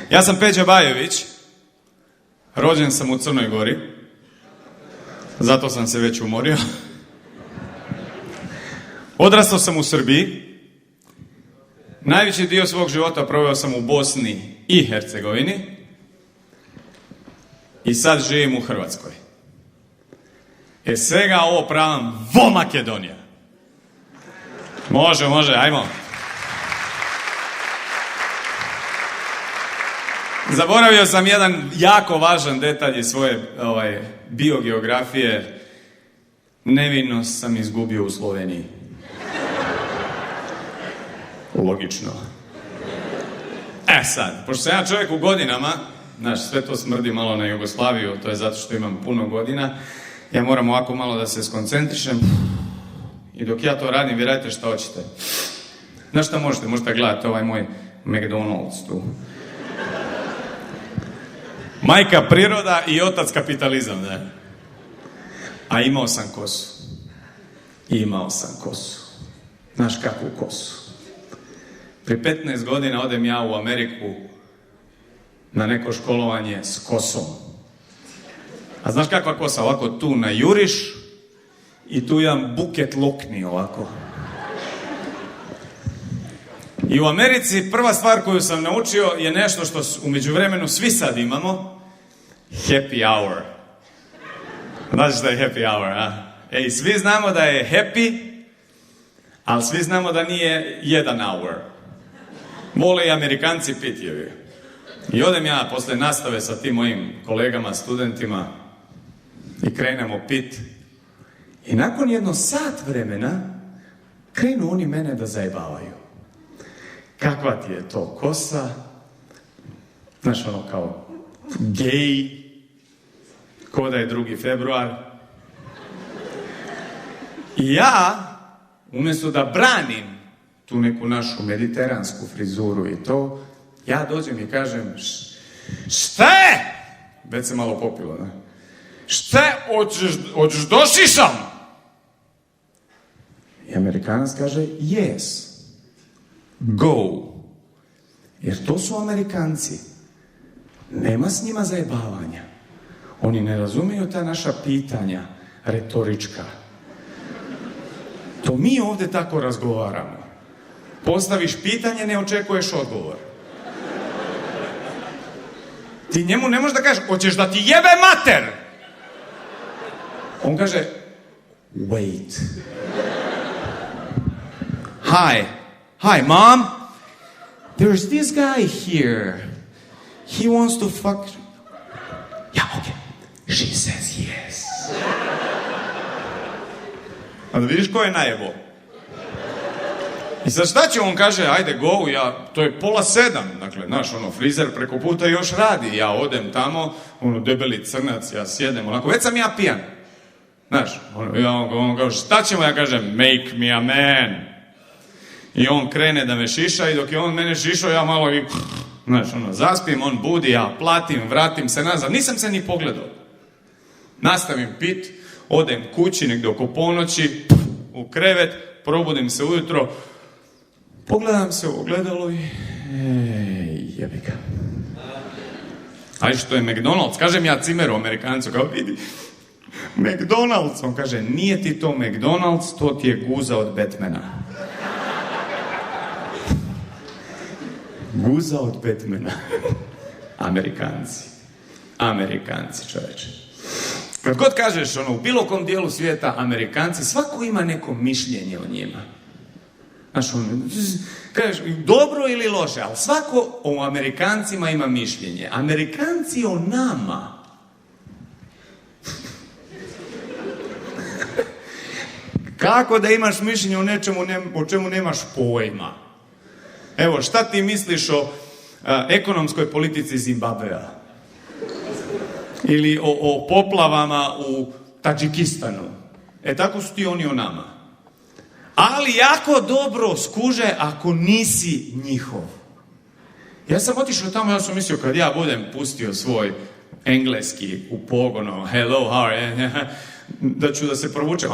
Ja sam Peđa Bajović, rođen sam u Crnoj Gori, zato sam se već umorio. Odrastao sam u Srbiji, najveći dio svog života proveo sam u Bosni i Hercegovini i sad živim u Hrvatskoj. Svega ovo pravam vo Makedonija. Može, ajmo. Zaboravio sam jedan jako važan detalj iz svoje biogeografije. Nevinost sam izgubio u Sloveniji. Logično. Sad, pošto sam ja čovjek u godinama, znaš, sve to smrdi malo na Jugoslaviju, to je zato što imam puno godina, ja moram ovako malo da se skoncentrišem i dok ja to radim, vi radite šta hoćete. Znaš šta možete gledati ovaj moj McDonald's tu. Majka priroda i otac kapitalizam, ne? A imao sam kosu. Znaš kakvu kosu? Prije 15 godina odem ja u Ameriku na neko školovanje s kosom. A znaš kakva kosa? Ovako tu najuriš i tu jedan buket lokni ovako. I u Americi prva stvar koju sam naučio je nešto što u međuvremenu svi sad imamo. Happy hour. Znaš šta je happy hour, a? Svi znamo da je happy, ali svi znamo da nije 1 hour. Vole i Amerikanci pitjevi. I odem ja posle nastave sa tim mojim kolegama, studentima i krenemo pit. I nakon jedno sat vremena krenu oni mene da zajebavaju. Kakva ti je to kosa? Znaš, ono kao gej, ko da je 2. februar. I ja, umjesto da branim tu neku našu mediteransku frizuru i to, ja dođem i kažem, šta je? Već se malo popilo, ne? Šta je? Hoćeš došišam? I Amerikanac kaže, yes. Go. Jer to su Amerikanci. Nema s njima zajebavanja. Oni ne razumiju ta naša pitanja retorička. To mi ovdje tako razgovaramo. Postaviš pitanje, ne očekuješ odgovor. Ti njemu ne možeš da kažeš, hoćeš da ti jebe mater? On kaže, wait. Hi, mom. There's this guy here. He wants to fuck... Yeah, okay. She says yes. A da vidiš ko je najebo? I sad šta će on kaže, ajde go, to je 6:30, dakle, znaš, frizer preko puta još radi, ja odem tamo, debeli crnac, ja sjedem, onako, već sam ja pijan. Znaš, on kaže, šta ćemo, ja kažem, make me a man. I on krene da me šiša i dok je on mene šišao, ja malo i, znaš, zaspim, on budi, ja platim, vratim se nazad, nisam se ni pogledao. Nastavim pit, odem kući negdje oko ponoći, u krevet, probudim se ujutro, pogledam se u ogledalo i... jebi ga. Ali što je McDonald's? Kažem ja cimeru Amerikancu, kao vidi, McDonald's. On kaže, nije ti to McDonald's, to ti je guza od Batmana. Guza od Batmana. Amerikanci, čoveče. Kad god kažeš, u bilo kom dijelu svijeta, Amerikanci, svako ima neko mišljenje o njima. Znaš, kažeš, dobro ili loše, ali svako o Amerikancima ima mišljenje. Amerikanci o nama. Kako da imaš mišljenje o nečemu o čemu nemaš pojma? Evo, šta ti misliš o ekonomskoj politici Zimbabvea? Ili o poplavama u Tadžikistanu? Tako su ti oni o nama. Ali jako dobro skuže ako nisi njihov. Ja sam otišao tamo, ja sam mislio kad ja budem pustio svoj engleski u pogonu, hello, how are you? Da ću da se provučem,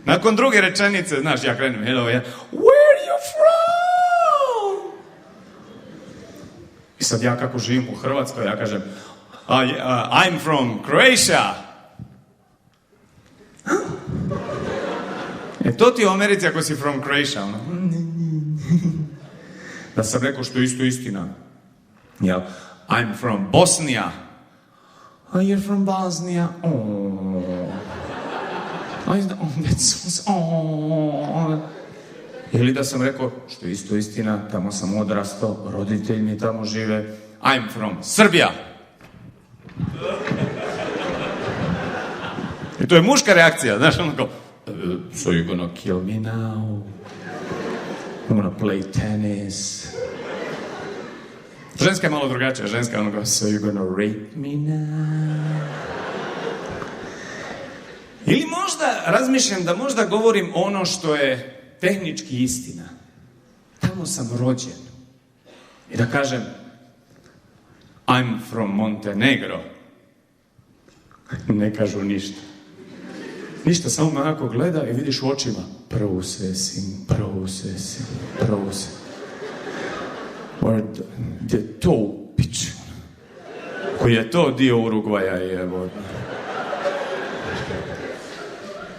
Nakon druge rečenice, znaš, ja krenem, hello, where are you from? I sad ja kako živim u Hrvatskoj, ja kažem I'm from Croatia. To ti je u Americi ako si from Croatia. Ono. Da sam rekao što je isto istina. Jel? I'm from Bosnia. You're from Bosnia. Ili da sam rekao, što je isto istina, tamo sam odrastao, roditelji mi tamo žive. I'm from Srbija. I to je muška reakcija, znaš, ono kao, so you're gonna kill me now? I'm gonna play tennis. Ženska je malo drugačija, ženska je ono kao, so you're gonna rape me now? Ili možda razmišljam da možda govorim ono što je tehnički istina. Tamo sam rođen. I da kažem, I'm from Montenegro. Ne kažu ništa. Ništa, samo me onako gleda i vidiš u očima. Processing. Gdje je to upić? Koji je to dio Urugvaja i evo.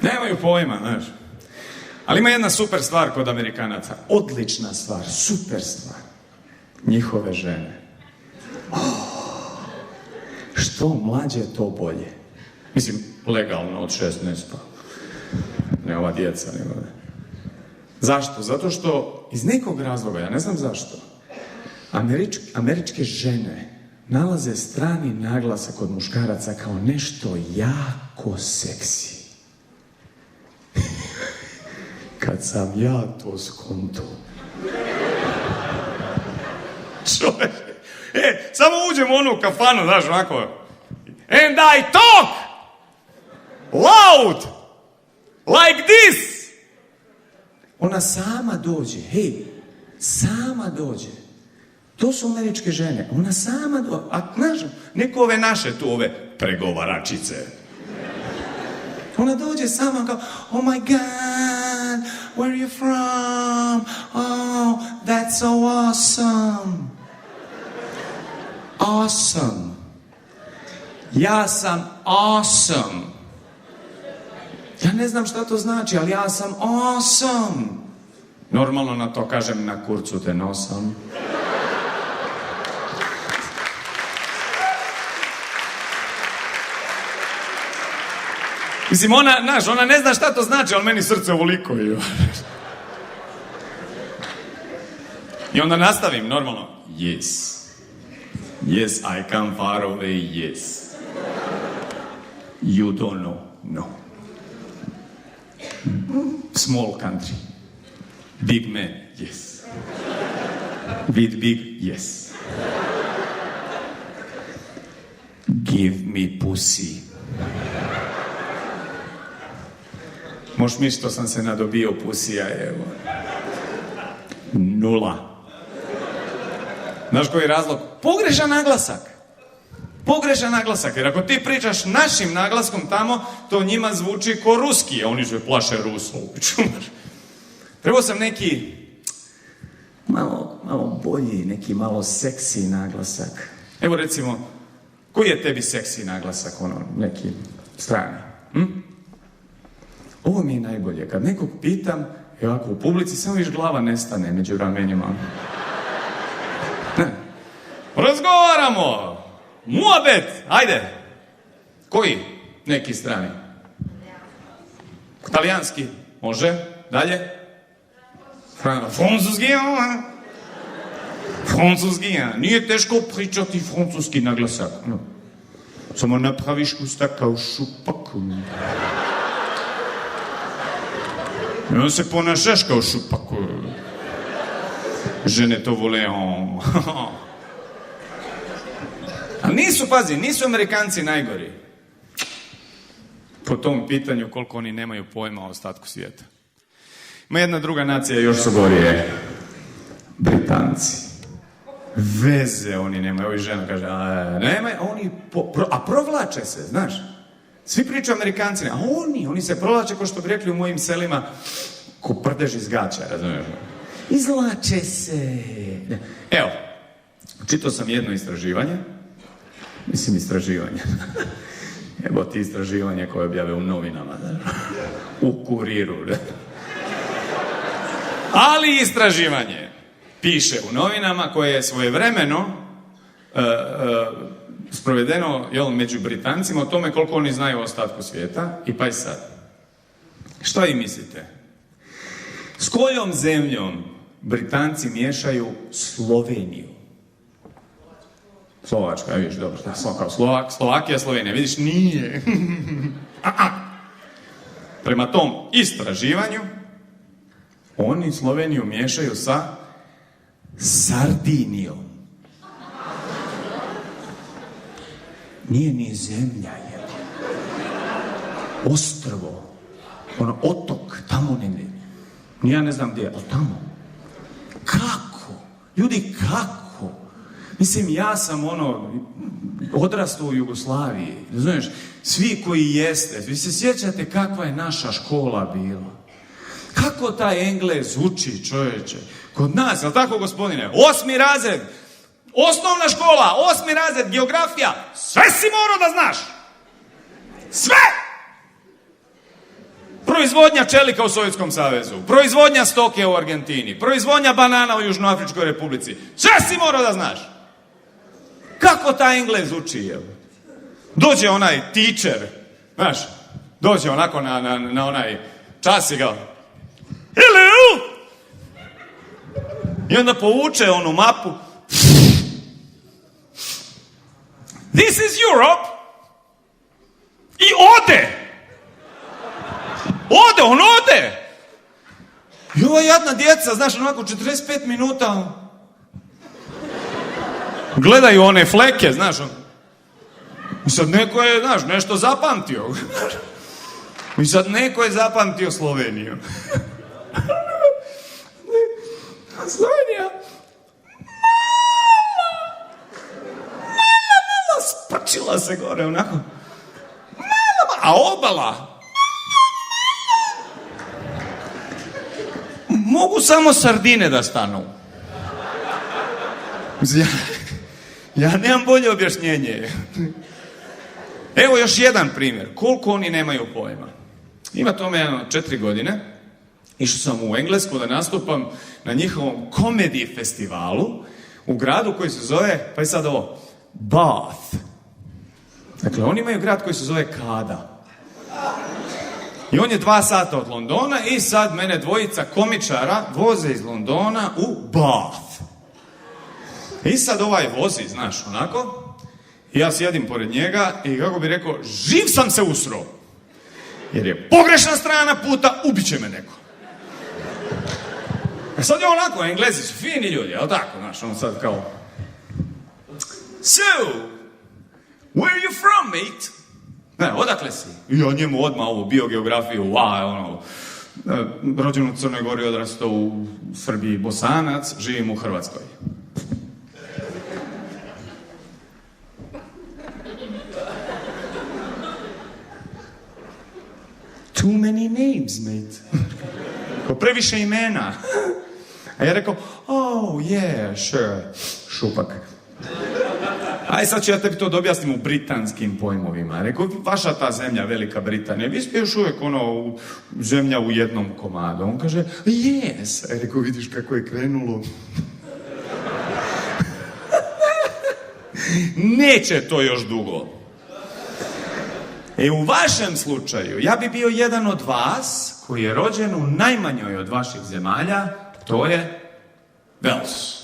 Nemaju pojma, znaš. Ali ima jedna super stvar kod Amerikanaca. Odlična stvar, super stvar. Njihove žene. Što mlađe, to bolje. Mislim, legalno od 16, pa. Ne ova djeca, nego ne. Zašto? Zato što iz nekog razloga, ja ne znam zašto, američke žene nalaze strani naglasak kod muškaraca kao nešto jako seksi. Kad sam ja to skonto. Čovječe, samo uđem u onu kafanu, znaš, onako. And I talk loud like this. Ona sama dođe, sama dođe. To su američke žene, ona sama dođe. A znaš, neko ove naše tu, ove pregovaračice. Ona dođe sama kao, oh my god, where are you from? Oh, that's so awesome. Awesome. Ja sam awesome. Ja ne znam šta to znači, ali ja sam awesome. Normalno na to kažem, na kurcu te nosam. Mislim, ona ne zna šta to znači, ali meni srce ovoliko. I onda nastavim, normalno. Yes. Yes, I come far away, yes. You don't know, no. Small country. Big man, yes. With big, yes. Give me pussy. Možeš mi što sam se nadobio pusija, evo. 0. Znaš koji je razlog? Pogrešan naglasak. Pogrešan naglasak, jer ako ti pričaš našim naglaskom tamo, to njima zvuči ko ruski, a oni se plaše Rusov. Trebao sam neki malo bolji, neki malo seksi naglasak. Evo recimo, koji je tebi seksi naglasak, neki strani? Ovo mi je najbolje. Kad nekog pitam, i ovako u publici, samo viš glava nestane među ramenima. Ne. Razgovaramo! Muabet! Ajde! Koji? Neki strani. Talijanski? Može? Dalje? Francuski? Francuski, nije teško pričati francuski naglasak. Samo napraviš usta kao šupak. I on se ponašaš kao šupak. Žene to vole. Ali nisu Amerikanci najgori. Po tom pitanju koliko oni nemaju pojma o ostatku svijeta. Ima jedna druga nacija, još su gorije. Britanci. Veze oni nemaju. Ovi žena kaže, nemaju, oni provlače se, znaš. Svi pričaju Amerikanci, a oni se provlače, kao što bi rekli u mojim selima, ko prdež iz gaća, razumiješ? Izlače se. Evo, Čitao sam jedno istraživanje, evo ti istraživanje koje objave u novinama, u Kuriru. Ali istraživanje piše u novinama koje je svojevremeno sprovedeno među Britancima o tome koliko oni znaju o ostatku svijeta. I pa i sad. Što vi mislite? S kojom zemljom Britanci miješaju Sloveniju? Slovačka, vidiš, dobro, kao Slovakija, Slovenija, vidiš, nije. Prema tom istraživanju, oni Sloveniju miješaju sa Sardinijom. Nije ni zemlja, je. Ostrvo, otok, tamo negdje. Ja ne znam gdje, ali tamo. Kako? Ljudi, kako? Mislim, ja sam odrastao u Jugoslaviji, znaš, svi koji jeste, vi se sjećate kakva je naša škola bila. Kako taj Englez uči, čovječe? Kod nas, jel tako, gospodine? 8. razred, osnovna škola, 8. razred, geografija, sve si morao da znaš. Sve! Proizvodnja čelika u Sovjetskom savezu, proizvodnja stoke u Argentini, proizvodnja banana u Južnoafričkoj republici. Sve si morao da znaš. Kako taj Englez uči, jel? Dođe onaj teacher, znaš, dođe onako na onaj čas i ga hello! I onda povuče onu mapu. This is Europe. I ode! On ode! I ova jadna djeca, znaš, onako 45 minuta gledaju one fleke, znaš. I sad neko je, znaš, nešto zapamtio. I sad neko je zapamtio Sloveniju. Slovenija. Mala, spačila se gore, onako. Mala, a obala? Mogu samo sardine da stanu. Ja nemam bolje objašnjenje. Evo još jedan primjer. Koliko oni nemaju pojma. Ima tome 4 godine. Išao sam u Englesku da nastupam na njihovom komediji festivalu u gradu koji se zove, pa je sad ovo, Bath. Dakle, oni imaju grad koji se zove Kada. I on je 2 sata od Londona i sad mene dvojica komičara voze iz Londona u Bath. I sad ovaj vozi, znaš, onako. I ja sjedim pored njega i kako bi rekao, živ sam se usro. Jer je pogrešna strana puta, ubit će me neko. A sad je onako, Englezi su fini ljudi, jel tako, znaš, on sad kao... So, where are you from, mate? Ne, odakle si? I ja njemu odmah ovu biogeografiju, rođen u Crnoj Gori, odrastao u Srbiji, Bosanac, živim u Hrvatskoj. Too many names, mate. Previše imena. A ja rekao, oh, yeah, sure, šupak. Aj sad ću ja tebi to da objasnim u britanskim pojmovima. Rekao, vaša ta zemlja, Velika Britanija, vi ste još uvijek zemlja u jednom komadu. On kaže, yes. Aj rekao, vidiš kako je krenulo. Neće to još dugo. U vašem slučaju, ja bi bio jedan od vas koji je rođen u najmanjoj od vaših zemalja, to je Wales.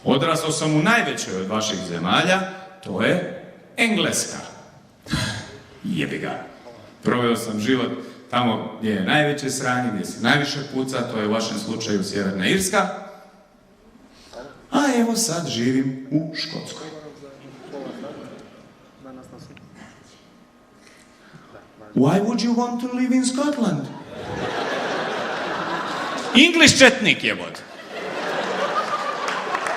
Odrastao sam u najvećoj od vaših zemalja, to je Engleska. Jebi ga. Proveo sam život tamo gdje je najveće sranje, gdje se najviše puca, to je u vašem slučaju Sjeverna Irska. A evo sad živim u Škotskoj. Why would you want to live in Scotland? English četnik je bod.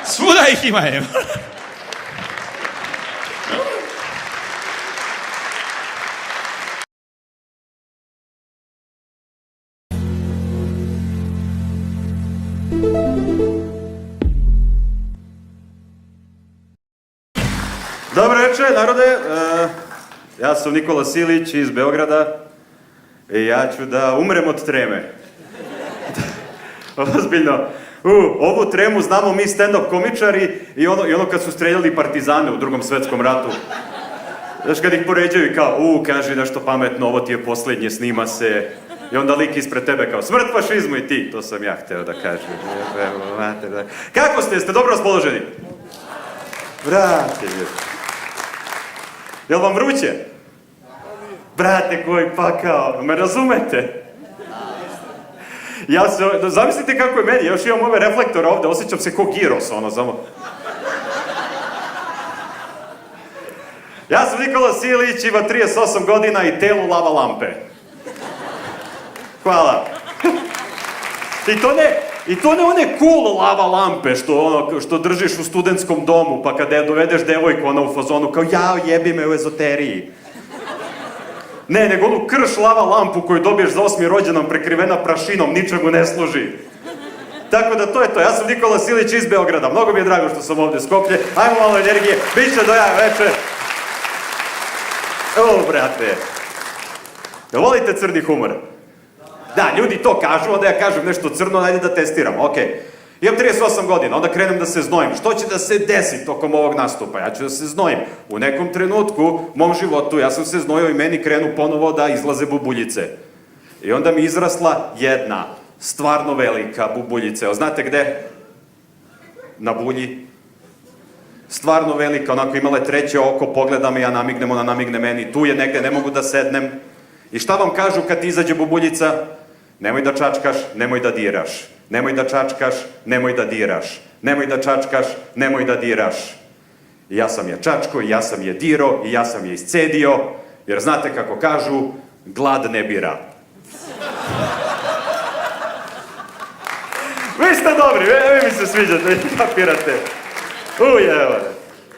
Svuda ih ima, evo. Može, narode. Ja sam Nikola Silić iz Beograda i ja ću da umrem od treme. Ozbiljno. Ovu tremu znamo mi stand-up komičari i ono kad su streljali partizane u Drugom svetskom ratu. Znaš, kad ih poređaju i kao, kaži nešto pametno, ovo ti je posljednje, snima se. I onda lik ispred tebe kao, smrt fašizmu i ti. To sam ja hteo da kažem. Kako ste? Jeste dobro raspoloženi? Brate, jel vam vruće? Brate, koji pakao, me razumete? Zamislite kako je meni, još imam ove reflektore ovde, osjećam se ko giros, samo. Ja sam Nikola Silić, ima 38 godina i telu lava lampe. Hvala. I to ne one cool lava lampe što držiš u studentskom domu, pa kada dovedeš devojku, ona u fazonu kao jao, jebi me u ezoteriji. Ne, nego onu krš lava lampu koju dobiješ za 8. rođendan prekrivena prašinom, ničemu ne služi. Tako da to je to, ja sam Nikola Silić iz Beograda, mnogo mi je drago što sam ovde Skoplje, ajmo malo energije, bit će do jaja večer. Brate. Da volite crni humor? Da, ljudi to kažu, onda ja kažem nešto crno, ajde da testiram, okej. Imam 38 godina, onda krenem da se znojim. Što će da se desi tokom ovog nastupa? Ja ću da se znojim. U nekom trenutku, u mom životu, ja sam se znojio i meni krenu ponovo da izlaze bubuljice. I onda mi izrasla jedna, stvarno velika bubuljica. Evo, znate gde? Na bulji. Stvarno velika, onako imala je treće oko, pogleda me, ja namignem, ona namigne meni. Tu je negde, ne mogu da sednem. I šta vam kažu kad ti izađe bubuljica? Nemoj da čačkaš, nemoj da diraš. Nemoj da čačkaš, nemoj da diraš. Nemoj da čačkaš, nemoj da diraš. I ja sam je čačko, i ja sam je diro, i ja sam je iscedio, jer znate kako kažu, glad ne bira. Vi ste dobri, vi mi se sviđate, vi kapirate. Evo.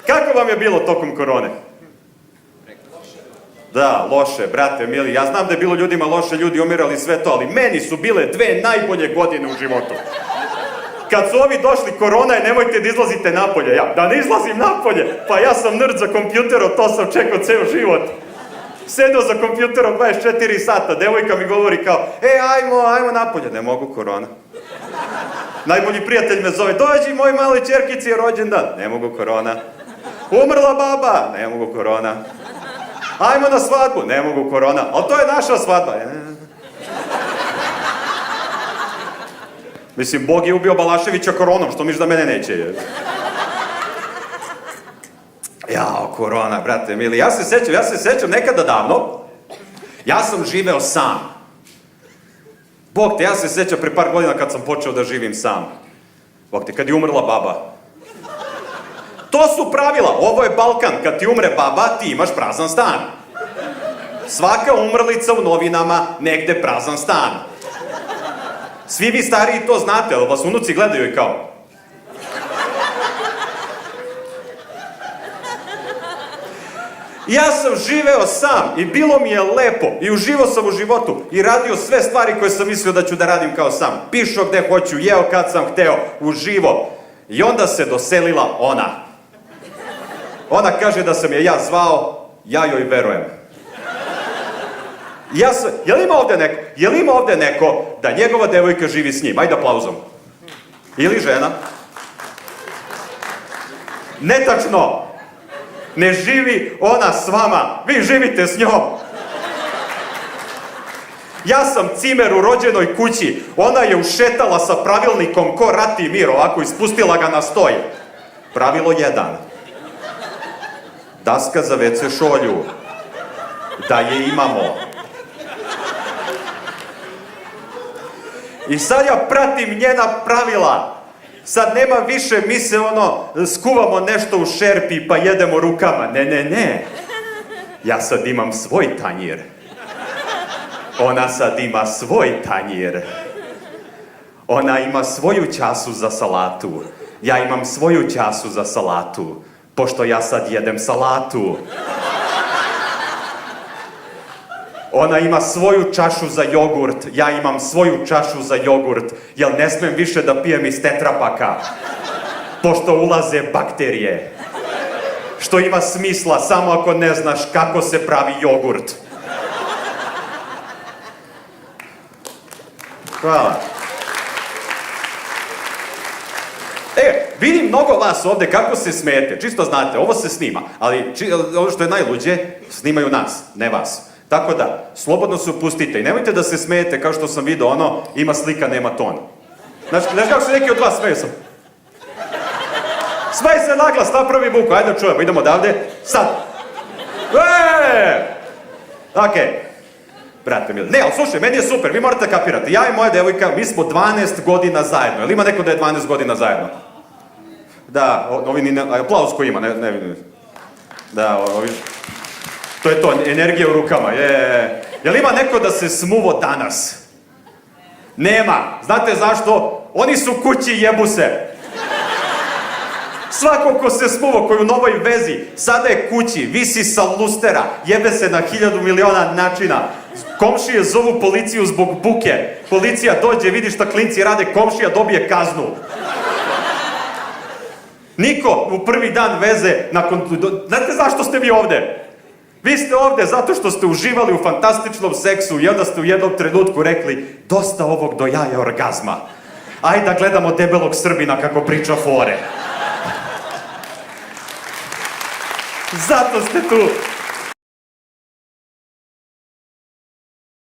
Kako vam je bilo tokom korone? Da, loše, brate, mili. Ja znam da je bilo ljudima loše, ljudi umirali sve to, ali meni su bile 2 najbolje godine u životu. Kad su ovi došli, korona je, nemojte da izlazite napolje. Ja, da ne izlazim napolje? Pa ja sam nerd za kompjuterom, to sam čekao ceo život. Sedeo za kompjuterom 24 sata, devojka mi govori kao, ajmo napolje. Ne mogu, korona. Najbolji prijatelj me zove, dođi moj maloj ćerkici je rođendan. Ne mogu, korona. Umrla baba. Ne mogu, korona. Ajmo na svadbu, ne mogu, korona, ali to je naša svadba. Mislim, Bog je ubio Balaševića koronom, što miš da mene neće? Jao, korona, brate mili, ja se sećam nekada davno, ja sam živeo sam. Bog te, ja se sećam pre par godina kad sam počeo da živim sam. Bog te, kad je umrla baba. To su pravila, ovo je Balkan, kad ti umre baba, ti imaš prazan stan. Svaka umrlica u novinama, negde prazan stan. Svi vi stariji to znate, ali vas unuci gledaju i kao... Ja sam živeo sam i bilo mi je lepo i uživao sam u životu i radio sve stvari koje sam mislio da ću da radim kao sam. Pišao gde hoću, jeo kad sam hteo, uživo. I onda se doselila ona. Ona kaže da sam je ja zvao, ja joj verujem. Jel ima ovde neko da njegova devojka živi s njim? Ajde aplauzom. Ili žena? Netačno. Ne živi ona s vama, vi živite s njom. Ja sam cimer u rođenoj kući, ona je ušetala sa pravilnikom ko rati mir, ovako ispustila ga na stoj. Pravilo 1. Daska za WC šolju. Da je imamo. I sad ja pratim njena pravila. Sad nema više, mi se skuvamo nešto u šerpi pa jedemo rukama. Ne. Ja sad imam svoj tanjir. Ona sad ima svoj tanjir. Ona ima svoju času za salatu. Ja imam svoju času za salatu. Pošto ja sad jedem salatu. Ona ima svoju čašu za jogurt, ja imam svoju čašu za jogurt, jer ne smem više da pijem iz tetrapaka, pošto ulaze bakterije. što ima smisla samo ako ne znaš kako se pravi jogurt. Hvala. Vidim mnogo vas ovde kako se smijete, čisto znate, ovo se snima, ali ono što je najluđe, snimaju nas, ne vas. Tako da, slobodno se opustite i nemojte da se smijete kao što sam vidio ono, ima slika, nema ton. Znaš kako se neki od vas smeju sam? Smej se naglas, napravi buku, ajde da čujemo, idemo odavde, sad. Okej. Brate mili. Ne, ali slušaj, meni je super, vi morate kapirati. Ja i moja devojka, mi smo 12 godina zajedno. Jel ima neko da je 12 godina zajedno? Da, ovi ni ne... Aplauz ko ima, ne vidim. Da, ovi... To je to, energija u rukama, je. Jel ima neko da se smuvo danas? Nema. Znate zašto? Oni su kući, jebu se. Svako ko se smuvo, koji u novoj vezi, sada je kući, visi sa lustera, jebe se na 1000 miliona načina. Komšije zovu policiju zbog buke. Policija dođe, vidi šta klinci rade, komšija dobije kaznu. Niko u prvi dan veze nakon... Znate zašto ste vi ovde? Vi ste ovde zato što ste uživali u fantastičnom seksu i onda ste u jednom trenutku rekli dosta ovog do jaja orgazma. Ajde da gledamo debelog Srbina kako priča fore. Zato ste tu.